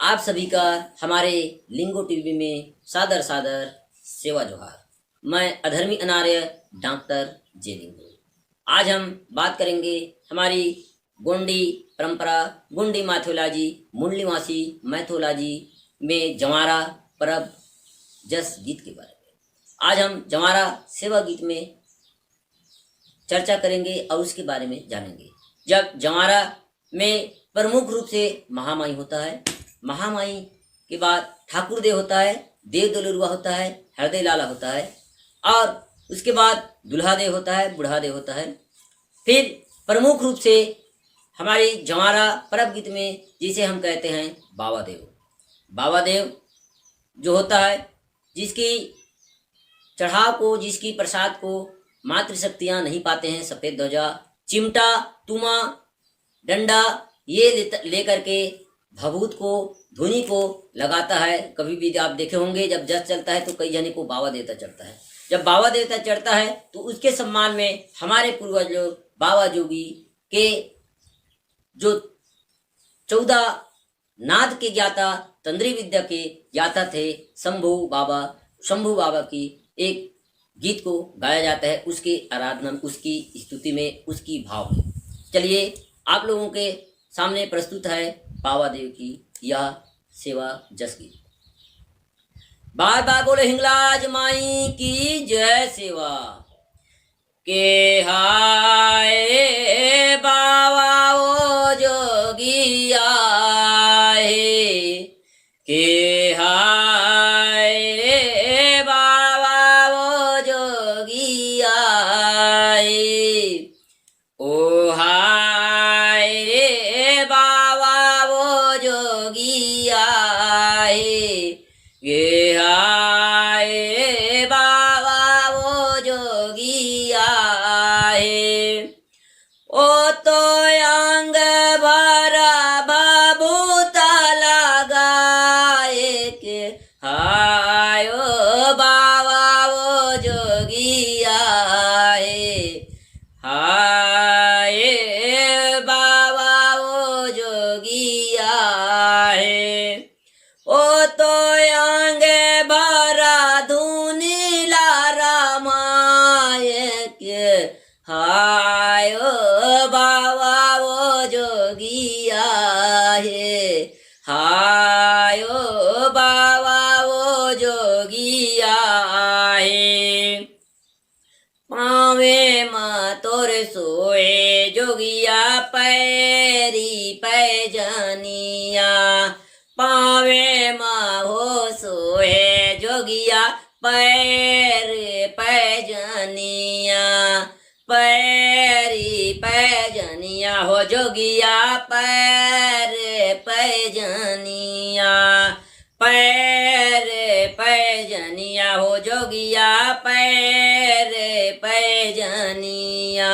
आप सभी का हमारे लिंगो टीवी में सादर सादर सेवा जोहार। मैं अधर्मी अनार्य डॉक्टर जे लिंगो। आज हम बात करेंगे हमारी गोंडी परंपरा, गोंडी मैथोलॉजी, मुंडलीवासी मैथोलॉजी में जवारा परब जस गीत के बारे में। आज हम जवारा सेवा गीत में चर्चा करेंगे और उसके बारे में जानेंगे। जब जवारा में प्रमुख रूप से महामाई होता है, महामाई के बाद ठाकुर देव होता है, देव दलुरुआ होता है, हृदय लाला होता है और उसके बाद दुल्हा देव होता है, बूढ़ा देव होता है। फिर प्रमुख रूप से हमारी जवारा परब गीत में जिसे हम कहते हैं बाबा देव। बाबा देव जो होता है, जिसकी चढ़ाव को, जिसकी प्रसाद को मातृशक्तियाँ नहीं पाते हैं, सफ़ेद ध्वजा, चिमटा, तुमा, डंडा ये लेकर के भभूत को, धुनी को लगाता है। कभी भी आप देखे होंगे जब जस चलता है तो कई जने को बाबा देवता चढ़ता है। जब बाबा देवता चढ़ता है तो उसके सम्मान में हमारे पूर्वज लोग बाबा जोगी के जो 14 नाद के ज्ञाता, तंद्री विद्या के ज्ञाता थे, शंभू बाबा की एक गीत को गाया जाता है, उसकी आराधना, उसकी स्तुति में, उसकी भाव में। चलिए आप लोगों के सामने प्रस्तुत है बाबा देव की यह सेवा जस गीत। बार बार बोले हिंगलाज माई की जय सेवा। के हाय बाबा ओ जोगिया के हाय रे बाबा ओ जोगिया ओ हाय रे बाबा ओ जोगिया गे हाय रे बाबा ओ जोगिया ओ तो अंग भरा बबूता लगाए के हाय ओ बाबा ओ जोगिया हाय बाबा ओ जोगिया ओ तो अंग भरा धुनी रामाय के हाय ओ बाबा ओ जोगिया हाय ओ बाबा ओ जोगिया पावे माँ तोर सोए जोगिया पैरी पैजनिया पावे माँ हो सोए जोगिया पैर पैजनिया पैरी पैजनिया हो जोगिया पैर पैजनिया पैर पैजनिया हो जोगिया पैर पैजनिया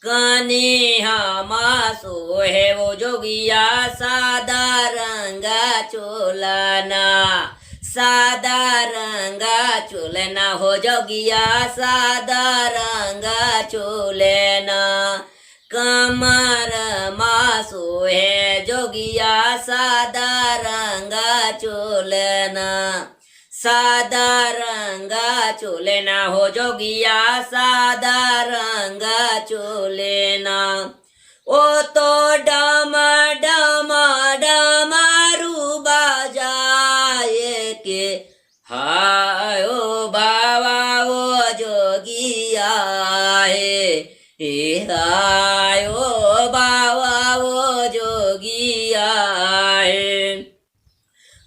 कन्हा माँ सोहे वो जोगिया सादा रंगा चोलना सादा रंगा चोलना हो जोगिया सादा रंगा चोलना कमर माँ सोहे जोगिया सादा रंगा चोलना सादा रंगा चोलना हो जोगिया सादा रंगा चोलना ओ तो डम डम डमरू बजाए के हाय ओ बाबा ओ जोगिया हाय ओ बाबा ओ जोगिया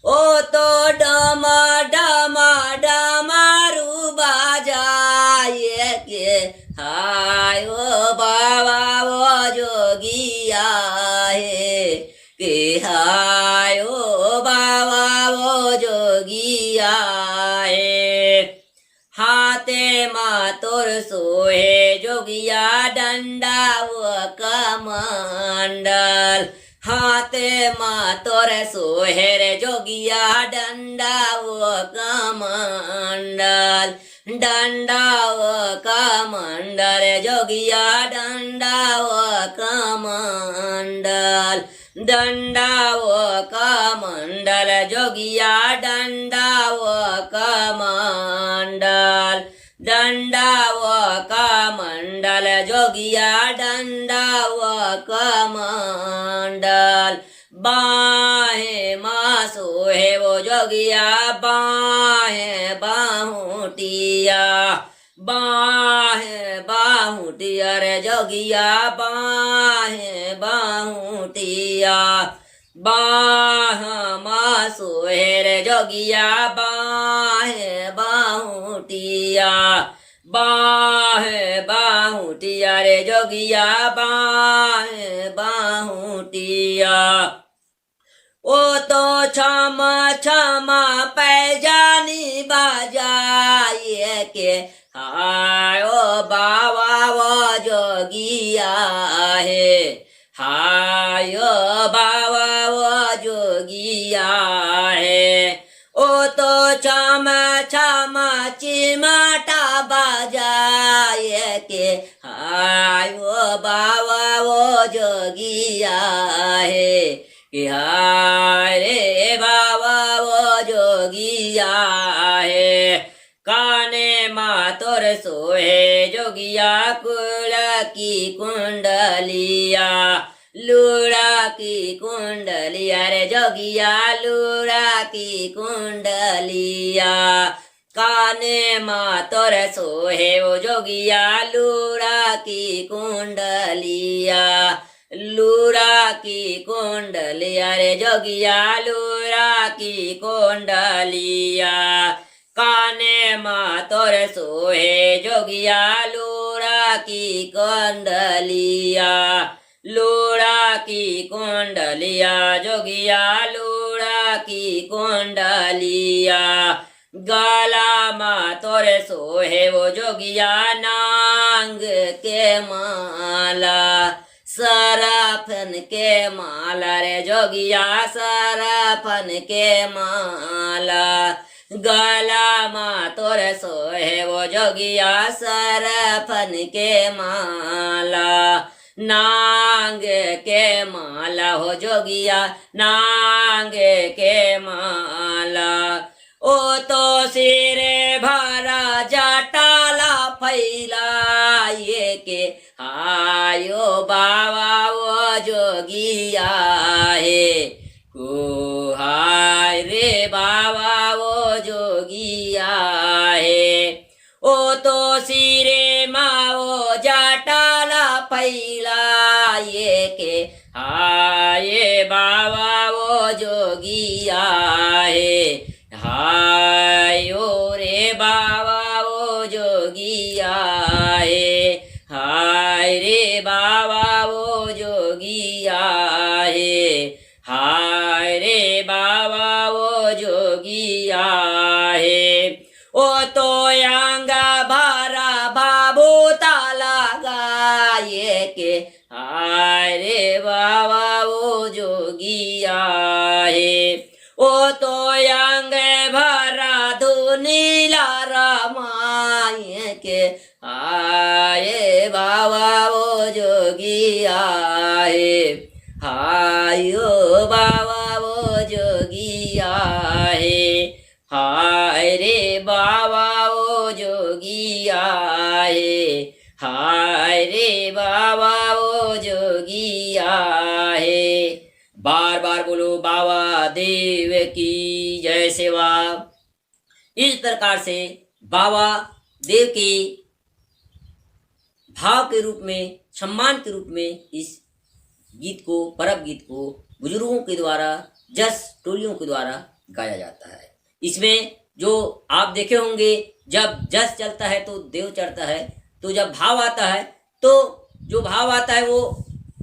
ओ तो डम डम डमरू बजाए के हाय ओ बाबा ओ जोगिया के हाय ओ बाबा ओ जोगिया हाथे माँ तोर सोहे जोगिया डंडा व कमंडल हाथे माँ तोर सोहे रे जोगिया डंडा व कमंडल डंडा व कमंडल जोगिया डंडा व कमंडल डंडा व कमंडल जोगिया डंडा व कमंडल, डंडा व कमंडल जोगिया डंडा व कमंडल। बाहें माँ सोहे वो जोगिया बाहें बाहुटिया, बाहें बाहुटिया रे जोगिया बाहें बाहुटिया। बाह माँ सोहे रे जोगिया बाहें बाहुटिया, बाहें बाहुटिया रे जोगिया बाहें बाहुटिया। ओ तो क्षमा क्षमा पैजानी बजाए के हाय ओ बाबा वो जोगिया है, हाय ओ बाबा वो जोगिया है। ओ तो क्षमा क्षमा चिमटा बजाए के हाय ओ बाबा वो जोगिया है, कि हाय रे बाबा वो जोगिया है। काने माँ तोर सोहे जोगिया कुल की कुंडलिया, लूड़ा की कुंडलिया रे जोगिया लूड़ा की कुंडलिया। काने माँ तोर सोहे वो जोगिया लूड़ा की कुंडलिया, लूड़ा की कुंडलिया रे जोगिया लूड़ा की कुंडलिया। काने माँ तोर सोहे जोगिया लूड़ा की कुंडलिया, लूड़ा की कुंडलिया जोगिया लूड़ा की कुंडलिया। गला माँ तोर सोहे वो जोगिया नांग के माला, सराफन के माला रे जोगिया सराफन के माला। गला माँ तोर सोहे वो जोगिया सराफन के माला, नांग के माला हो जोगिया नांग के माला। ओ तो सिरे भरा जटाला फैलाए के हायो बाबा वो जोगिया है, को हाय रे बाबा वो जोगिया है। ओ तो सिरे माओ जटाला फैलाए के हाय बाबा वो जोगिया है, हाय ओ रे बाबा वो जोगिया है, हाय रे बाबा वो जोगिया है, हाय रे बाबा वो जोगिया है। ओ तो यांगा भरा बाबू ताला गाये के हाय रे बाबा वो जोगिया है। ओ तो यांग भरा धुनीला रामाय के हाय बाबा वो जोगिया है, हाय ओ बाबा वो जोगिया है, हाय रे बाबा वो जोगिया है, हाय रे बाबा वो जोगिया है। बार बार बोलो बाबा देव की जय सेवा। इस प्रकार से बाबा देव के भाव के रूप में, सम्मान के रूप में इस गीत को, परब गीत को बुजुर्गों के द्वारा, जस टोलियों के द्वारा गाया जाता है। इसमें जो आप देखे होंगे, जब जस चलता है तो देव चढ़ता है, तो जब भाव आता है तो जो भाव आता है वो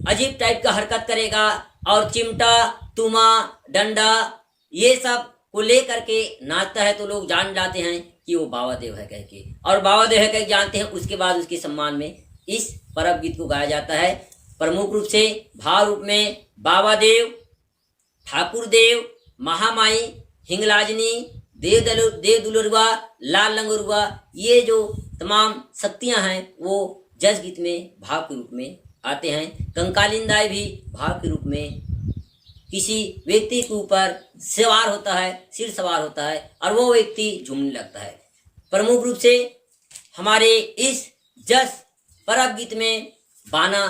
अजीब टाइप का हरकत करेगा और चिमटा, तुमा, डंडा ये सब को लेकर के नाचता है, तो लोग जान जाते हैं कि वो बाबा देव है कह के, और बाबा देव है कह के जानते हैं। उसके बाद उसके सम्मान में इस परब गीत को गाया जाता है। प्रमुख रूप से भाव रूप में बाबा देव, ठाकुर देव, महामाई, हिंगलाजनी, देव दुलरुआ, लाल लंगरुआ, ये जो तमाम शक्तियां हैं वो जस गीत में भाव के रूप में आते हैं। कंकालिंदाई भी भाव के रूप में किसी व्यक्ति के ऊपर सवार होता है, सिर सवार होता है और वो व्यक्ति झूमने लगता है। प्रमुख रूप से हमारे इस जस परब गीत में बाना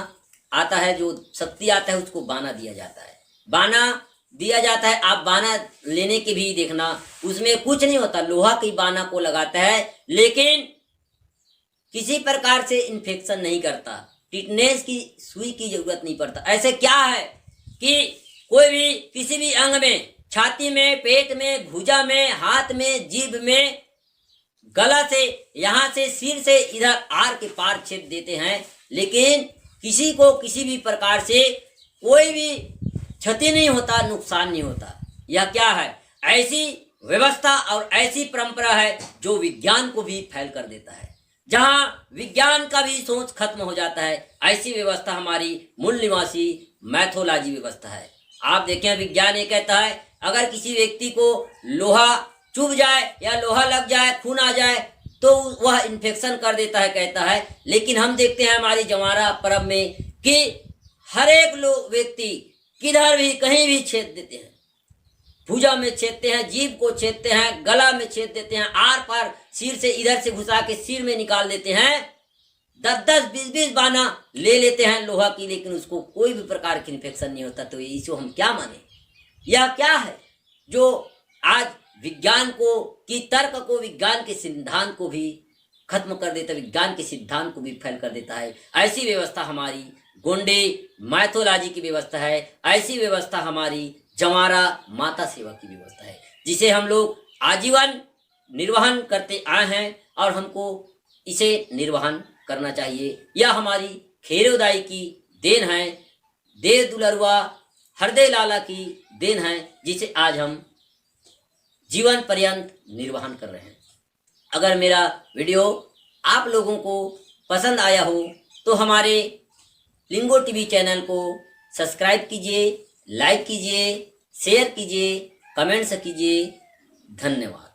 आता है, जो शक्ति आता है उसको बाना दिया जाता है। बाना दिया जाता है, आप बाना लेने के भी देखना, उसमें कुछ नहीं होता, लोहा की बाना को लगाता है, लेकिन किसी प्रकार से इन्फेक्शन नहीं करता, टिटनेस की सुई की जरूरत नहीं पड़ता। ऐसे क्या है कि कोई भी किसी भी अंग में, छाती में, पेट में, भुजा में, हाथ में, जीभ में, गला से, यहाँ से, सिर से इधर आर के पार छेद देते हैं, लेकिन किसी को किसी भी प्रकार से कोई भी क्षति नहीं होता, नुकसान नहीं होता। यह क्या है? ऐसी व्यवस्था और ऐसी परंपरा है जो विज्ञान को भी फैल कर देता है। जहां विज्ञान का भी सोच खत्म हो जाता है, ऐसी व्यवस्था हमारी मूल निवासी मैथोलॉजी व्यवस्था है। आप देखें, विज्ञान ये कहता है अगर किसी व्यक्ति को लोहा चुभ जाए या लोहा लग जाए, खून आ जाए, तो वह इन्फेक्शन कर देता है, कहता है। लेकिन हम देखते हैं हमारी जवारा पर्व में कि हर एक लोग व्यक्ति किधर भी कहीं भी छेद देते हैं, भुजा में छेदते हैं, जीभ को छेदते हैं, गला में छेद देते हैं, आर पार सिर से इधर से घुसा के सिर में निकाल देते हैं, 10-10, 20-20 बाना ले लेते हैं लोहा की, लेकिन उसको कोई भी प्रकार की इन्फेक्शन नहीं होता। तो इसको हम क्या माने? यह क्या है जो आज विज्ञान को की तर्क को, विज्ञान के सिद्धांत को भी खत्म कर देता है, विज्ञान के सिद्धांत को भी फैल कर देता है। ऐसी व्यवस्था हमारी गोंडे मैथोलॉजी की व्यवस्था है, ऐसी व्यवस्था हमारी जवारा माता सेवा की व्यवस्था है, जिसे हम लोग आजीवन निर्वहन करते आए हैं और हमको इसे निर्वहन करना चाहिए। यह हमारी खेरोदाई की देन है, देव दुलरुआ हृदय लाला की देन है, जिसे आज हम जीवन पर्यंत निर्वहन कर रहे हैं। अगर मेरा वीडियो आप लोगों को पसंद आया हो तो हमारे लिंगो टीवी चैनल को सब्सक्राइब कीजिए, लाइक कीजिए, शेयर कीजिए, कमेंट्स कीजिए। धन्यवाद।